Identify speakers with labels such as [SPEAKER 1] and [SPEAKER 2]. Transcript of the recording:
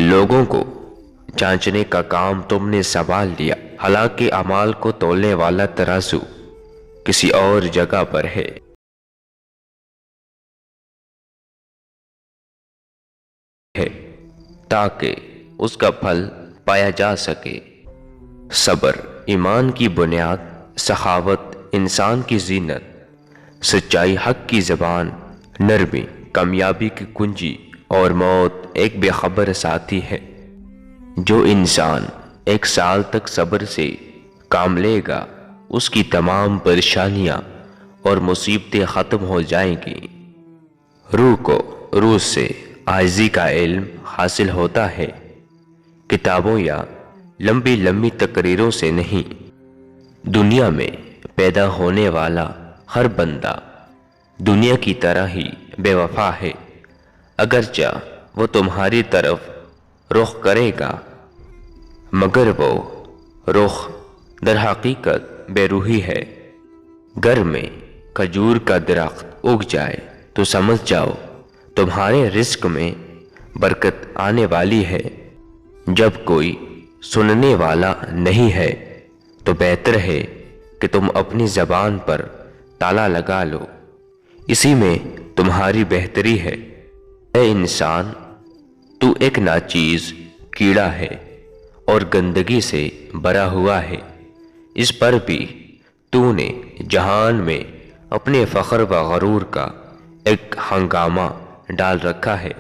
[SPEAKER 1] لوگوں کو جانچنے کا کام تم نے سنبھال لیا، حالانکہ اعمال کو تولنے والا ترازو کسی اور جگہ پر ہے۔ تاکہ اس کا پھل پایا جا سکے۔ صبر ایمان کی بنیاد، سخاوت انسان کی زینت، سچائی حق کی زبان، نرمی کامیابی کی کنجی، اور موت ایک بے خبر ساتھی ہے۔ جو انسان 1 سال تک صبر سے کام لے گا، اس کی تمام پریشانیاں اور مصیبتیں ختم ہو جائیں گی۔ روح کو روح سے عاجزی کا علم حاصل ہوتا ہے، کتابوں یا لمبی لمبی تقریروں سے نہیں۔ دنیا میں پیدا ہونے والا ہر بندہ دنیا کی طرح ہی بے وفا ہے، اگرچہ وہ تمہاری طرف رخ کرے گا، مگر وہ رخ در حقیقت بے روحی ہے۔ گھر میں کھجور کا درخت اگ جائے تو سمجھ جاؤ تمہارے رزق میں برکت آنے والی ہے۔ جب کوئی سننے والا نہیں ہے تو بہتر ہے کہ تم اپنی زبان پر تالا لگا لو، اسی میں تمہاری بہتری ہے۔ اے انسان، تو ایک ناچیز کیڑا ہے اور گندگی سے بھرا ہوا ہے، اس پر بھی تو نے جہان میں اپنے فخر و غرور کا ایک ہنگامہ ڈال رکھا ہے۔